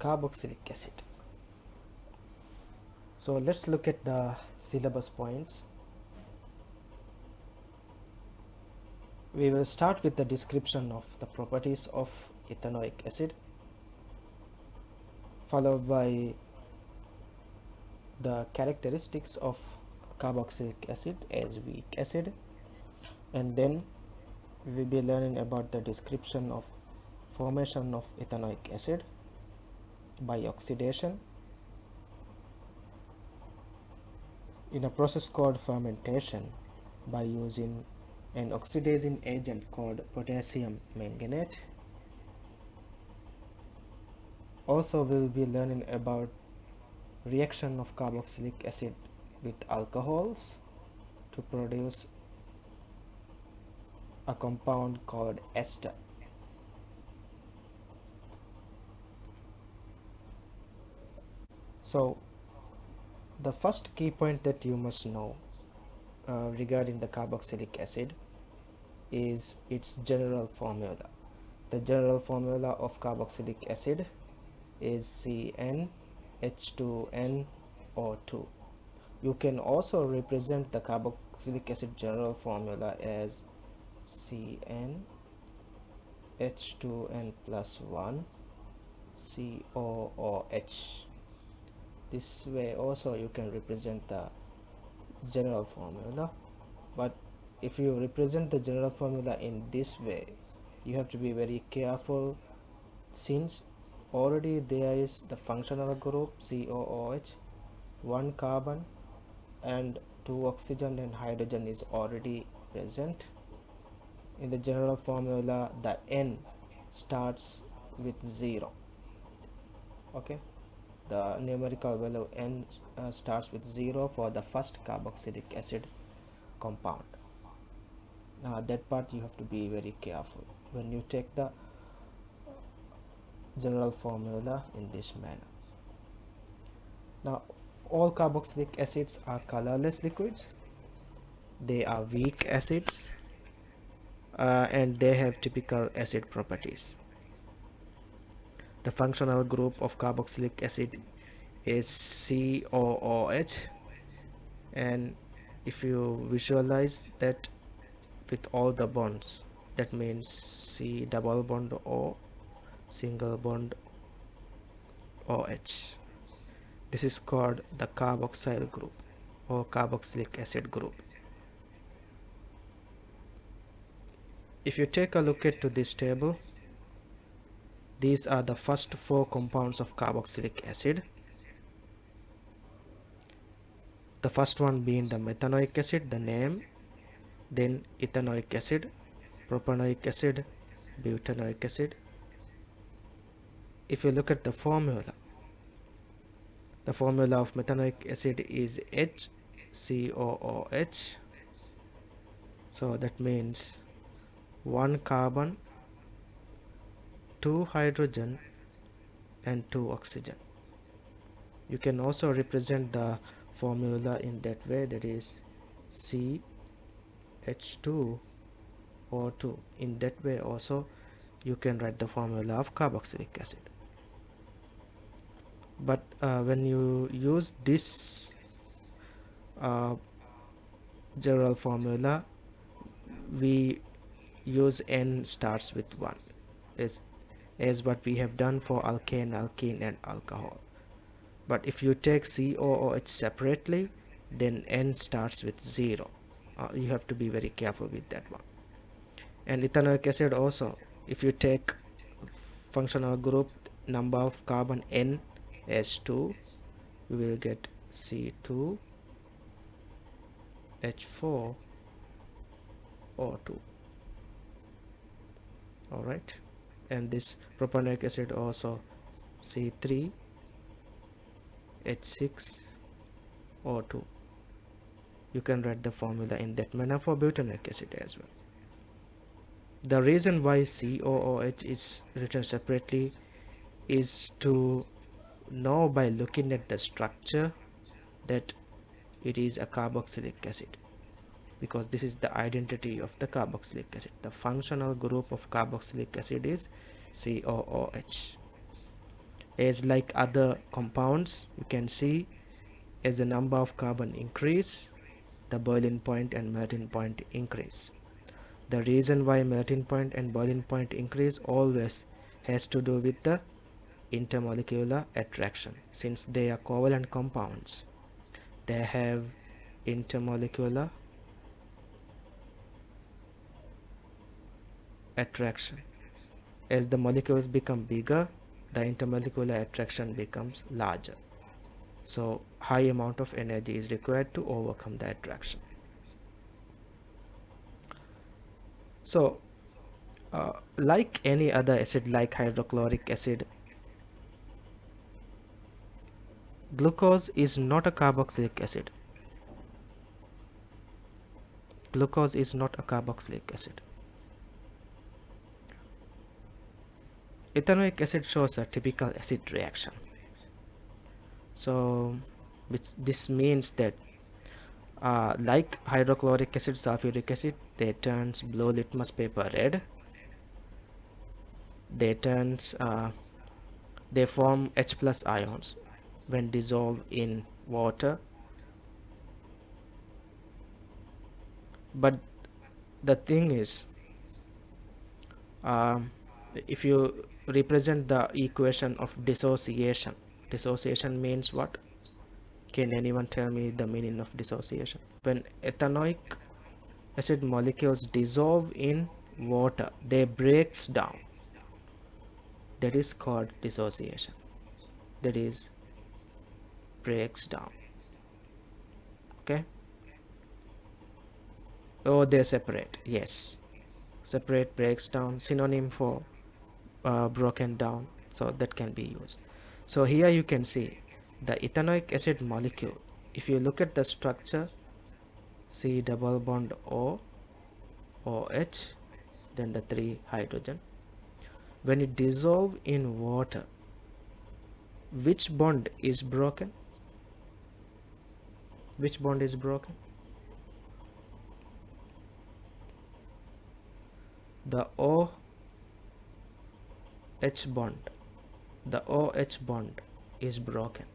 carboxylic acid. So let's look at the syllabus points. We will start with the description of the properties of ethanoic acid, followed by the characteristics of carboxylic acid as weak acid, and then we will be learning about the description of formation of ethanoic acid by oxidation in a process called fermentation by using an oxidizing agent called potassium manganate. Also, we will be learning about reaction of carboxylic acid with alcohols to produce a compound called ester. So the first key point that you must know regarding the carboxylic acid is its general formula. The general formula of carboxylic acid is CnH2nO2. You can also represent the carboxylic acid general formula as CnH2n plus 1 COOH. This way also you can represent the general formula, but if you represent the general formula in this way, you have to be very careful, since already there is the functional group COOH, one carbon and two oxygen and hydrogen is already present. In the general formula, the N starts with 0. Okay, the numerical value N starts with 0 for the first carboxylic acid compound. Now that part you have to be very careful when you take the general formula in this manner. Now all carboxylic acids are colorless liquids. They are weak acids and they have typical acid properties. The functional group of carboxylic acid is COOH, and if you visualize that with all the bonds, that means C double bond O, single bond OH. This is called the carboxyl group or carboxylic acid group. If you take a look at this table, these are the first 4 compounds of carboxylic acid. The first one being the methanoic acid, the name, then ethanoic acid, propanoic acid, butanoic acid. If you look at the formula of methanoic acid is HCOOH. So that means 1 carbon, 2 hydrogen and 2 oxygen. You can also represent the formula in that way, that is CH2O2. In that way also you can write the formula of carboxylic acid. But when you use this general formula, we use N starts with 1 as what we have done for alkane, alkene and alcohol. But if you take COOH separately, then N starts with 0. You have to be very careful with that one. And ethanoic acid also, if you take functional group number of carbon N as 2, you will get C2H4O2. Alright, and this propanoic acid also C3H6O2. You can write the formula in that manner for butanoic acid as well. The reason why COOH is written separately is to know by looking at the structure that it is a carboxylic acid, because this is the identity of the carboxylic acid. The functional group of carboxylic acid is COOH. As like other compounds, you can see as the number of carbon increase, the boiling point and melting point increase. The reason why melting point and boiling point increase always has to do with the intermolecular attraction. Since they are covalent compounds, they have intermolecular attraction. As the molecules become bigger, the intermolecular attraction becomes larger. So high amount of energy is required to overcome the attraction. So like any other acid, like hydrochloric acid, glucose is not a carboxylic acid. Glucose is not a carboxylic acid. Ethanoic acid shows a typical acid reaction. So this means that like hydrochloric acid, sulfuric acid, they turns blue litmus paper red. They form H plus ions when dissolved in water. But the thing is, if you represent the equation of dissociation means what? Can anyone tell me the meaning of dissociation? When ethanoic acid molecules dissolve in water, they breaks down. That is called dissociation. That is breaks down. Okay. Oh, they separate. Yes, separate, breaks down, synonym for broken down, so that can be used. So here you can see the ethanoic acid molecule. If you look at the structure, C double bond O, OH, then the 3 hydrogen. When it dissolves in water, which bond is broken? Which bond is broken? The OH bond. The OH bond is broken.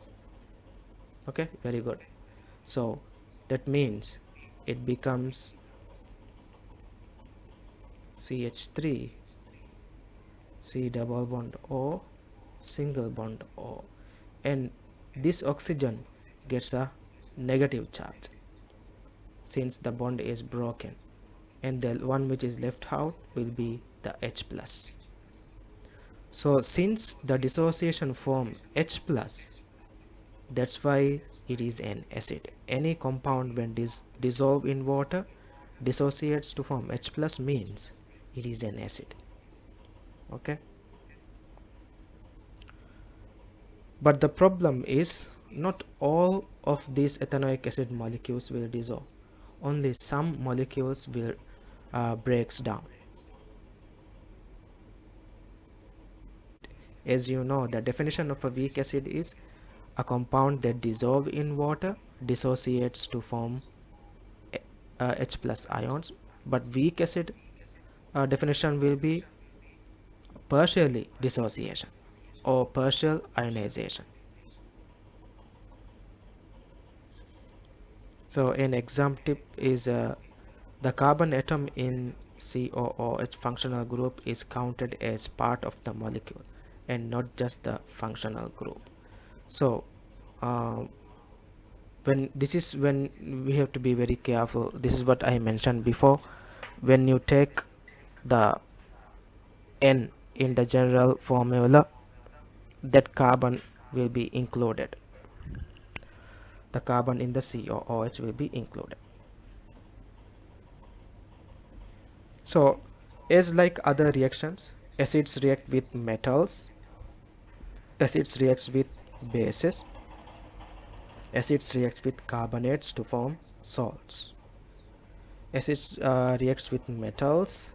Okay, very good. So that means it becomes CH3, C double bond O, single bond O, and this oxygen gets a negative charge since the bond is broken, and the one which is left out will be the H plus. So since the dissociation form H plus, that's why it is an acid. Any compound when dissolved in water dissociates to form H plus means it is an acid. Okay. But the problem is not all of these ethanoic acid molecules will dissolve. Only some molecules will breaks down. As you know, the definition of a weak acid is a compound that dissolves in water dissociates to form H plus ions. But weak acid definition will be partially dissociation or partial ionization. So an example tip is the carbon atom in COOH functional group is counted as part of the molecule and not just the functional group. So when we have to be very careful. This is what I mentioned before. When you take the N in the general formula, that carbon will be included. The carbon in the COOH will be included. So as like other reactions, acids react with metals, acids react with bases, acids react with carbonates to form salts. Acids reacts with metals,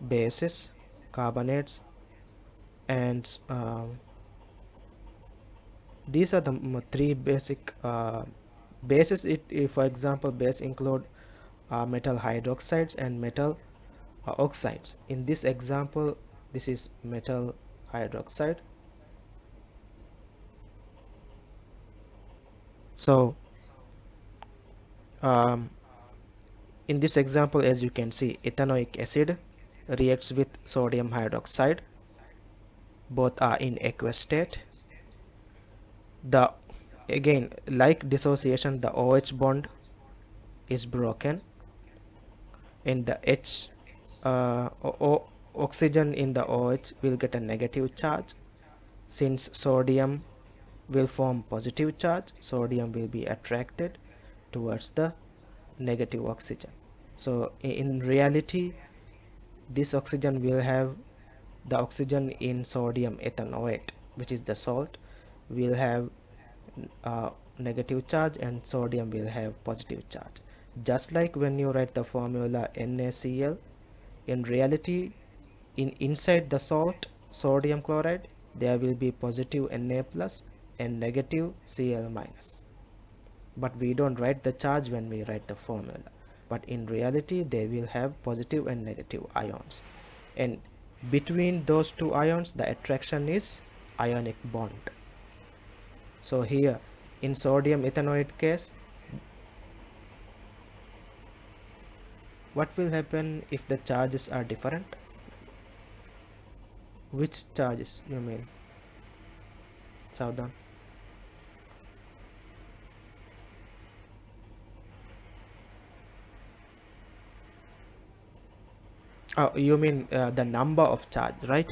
bases, carbonates, and these are the three basic bases. For example, base include metal hydroxides and metal oxides. In this example, this is metal hydroxide. So in this example, as you can see, ethanoic acid reacts with sodium hydroxide. Both are in aqueous state. Again, like dissociation, the OH bond is broken, and the oxygen in the OH will get a negative charge. Since sodium will form positive charge, sodium will be attracted towards the negative oxygen. So in reality, this oxygen will have, the oxygen in sodium ethanoate, which is the salt, will have negative charge, and sodium will have positive charge. Just like when you write the formula NaCl, in reality, inside the salt sodium chloride, there will be positive Na plus and negative Cl minus. But we don't write the charge when we write the formula. But in reality, they will have positive and negative ions. And between those two ions, the attraction is ionic bond. So here, in sodium ethanoate case, what will happen if the charges are different? Which charges you mean, Saudhan? Oh, you mean the number of charge, right?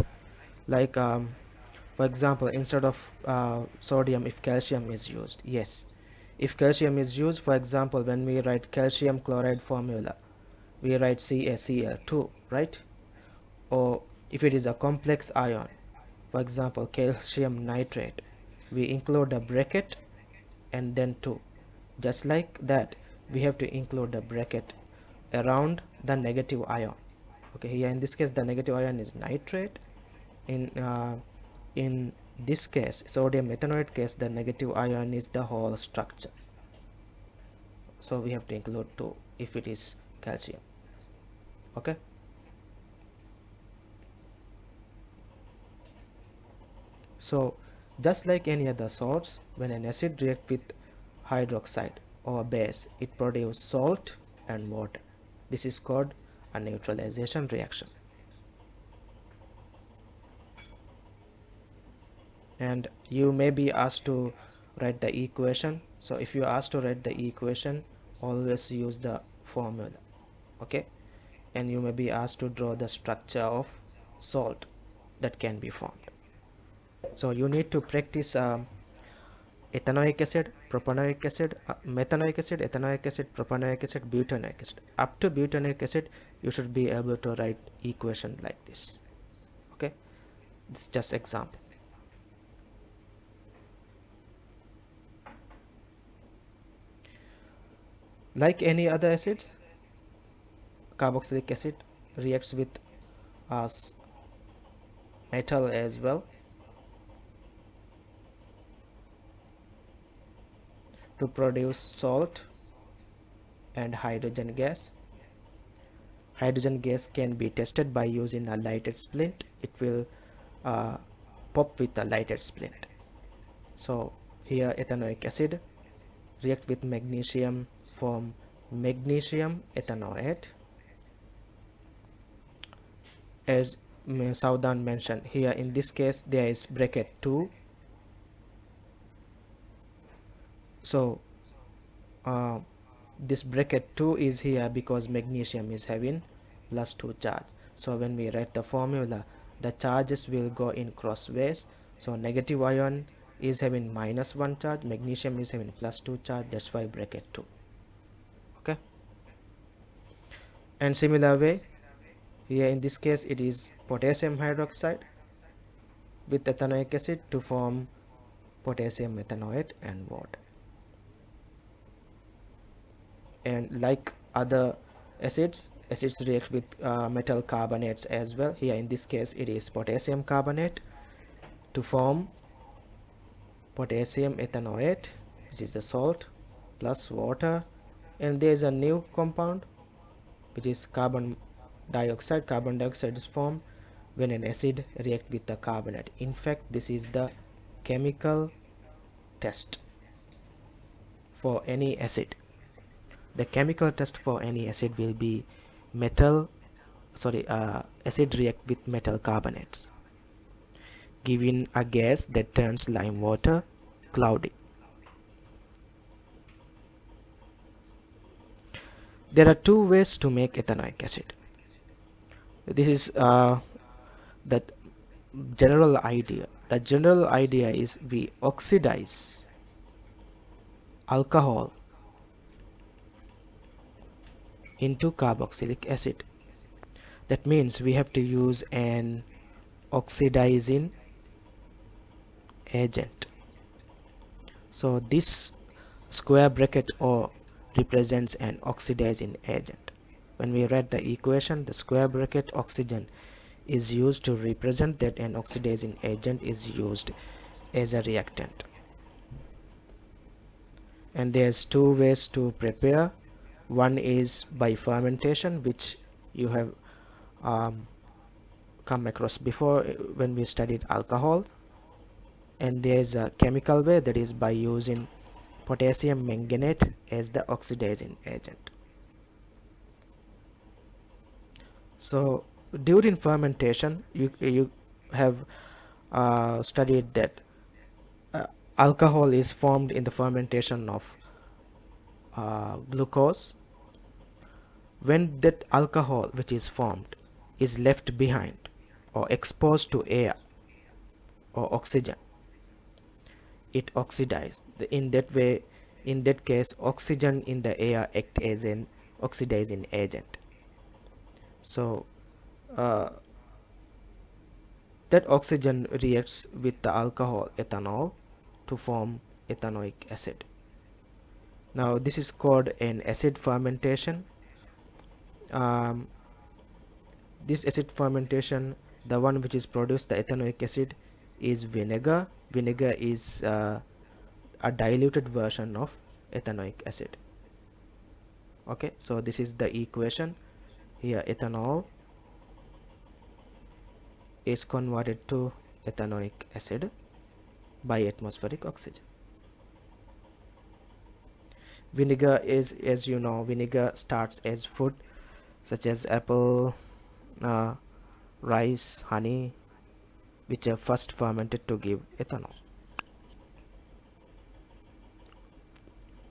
Like for example, instead of sodium, if calcium is used, yes, if calcium is used, for example, when we write calcium chloride formula, we write CaCl2, right? Or if it is a complex ion, for example, calcium nitrate, we include a bracket and then 2. Just like that, we have to include a bracket around the negative ion. Okay, here in this case the negative ion is nitrate. In this case, sodium ethanoate case, the negative ion is the whole structure. So we have to include 2 if it is calcium. Okay. So just like any other salts, when an acid reacts with hydroxide or base, it produces salt and water. This is called a neutralization reaction. And you may be asked to write the equation. So if you are asked to write the equation, always use the formula. Okay. And you may be asked to draw the structure of salt that can be formed. So you need to practice ethanoic acid, propanoic acid, methanoic acid, ethanoic acid, propanoic acid, butanoic acid. Up to butanoic acid, you should be able to write equation like this. Okay, it's just example. Like any other acids, carboxylic acid reacts with metal as well to produce salt and hydrogen gas. Hydrogen gas can be tested by using a lighted splint. It will pop with a lighted splint. So here ethanoic acid react with magnesium, form magnesium ethanoate. As Saudhan mentioned, here in this case there is bracket 2. So this bracket 2 is here because magnesium is having +2 charge. So when we write the formula, the charges will go in crossways. So negative ion is having -1 charge, magnesium is having +2 charge, that's why bracket 2. Okay. And similar way, here in this case it is potassium hydroxide with ethanoic acid to form potassium ethanoate and water. And like other acids react with metal carbonates as well. Here in this case it is potassium carbonate to form potassium ethanoate, which is the salt plus water, and there is a new compound which is carbon dioxide. Carbon dioxide is formed when an acid react with a carbonate. In fact, this is the chemical test for any acid. The chemical test for any acid will be acid react with metal carbonates, giving a gas that turns lime water cloudy. There are two ways to make ethanoic acid. This is the general idea. The general idea is we oxidize alcohol into carboxylic acid. That means we have to use an oxidizing agent. So this square bracket O represents an oxidizing agent. When we write the equation, the square bracket oxygen is used to represent that an oxidizing agent is used as a reactant. And there's two ways to prepare. One is by fermentation, which you have come across before when we studied alcohol, and there's a chemical way, that is by using potassium manganate as the oxidizing agent. So during fermentation, you have studied that alcohol is formed in the fermentation of glucose. When that alcohol which is formed is left behind or exposed to air or oxygen, it oxidizes. In that case, oxygen in the air acts as an oxidizing agent. So that oxygen reacts with the alcohol ethanol to form ethanoic acid. Now this is called an acid fermentation. This acid fermentation, the one which is produced the ethanoic acid, is vinegar. Vinegar is a diluted version of ethanoic acid. Okay, so this is the equation. Here ethanol is converted to ethanoic acid by atmospheric oxygen. Vinegar is, as you know, vinegar starts as food such as apple, rice, honey, which are first fermented to give ethanol.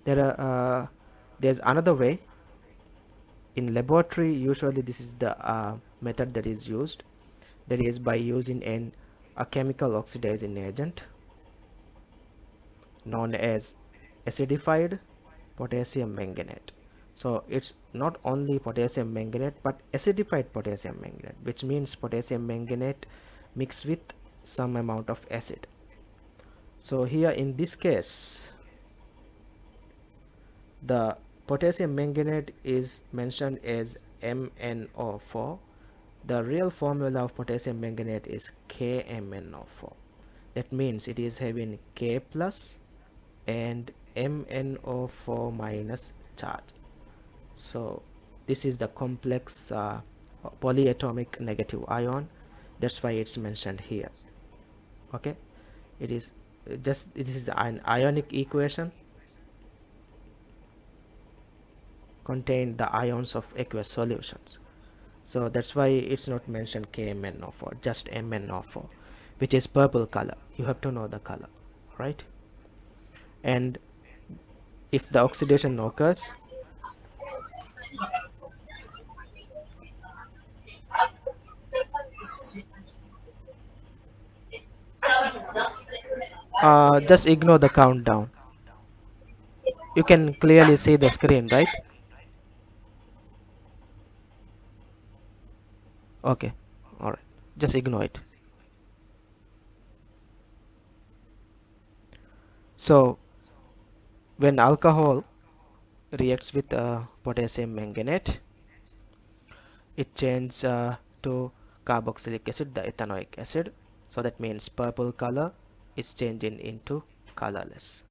There's another way. In laboratory, usually this is the method that is used, that is by using a chemical oxidizing agent known as acidified potassium manganate. So it's not only potassium manganate but acidified potassium manganate, which means potassium manganate mixed with some amount of acid. So here in this case, the potassium manganate is mentioned as MnO4. The real formula of potassium manganate is KMnO4. That means it is having K plus and MnO4 minus charge. So this is the complex polyatomic negative ion. That's why it's mentioned here. Okay, it is an ionic equation contain the ions of aqueous solutions. So that's why it's not mentioned KMnO4, just MnO4, which is purple color. You have to know the color, right? And if the oxidation occurs, just ignore the countdown. You can clearly see the screen, right? Okay, all right, just ignore it. So when alcohol reacts with potassium manganate, it changes to carboxylic acid, the ethanoic acid. So that means purple color is changing into colorless.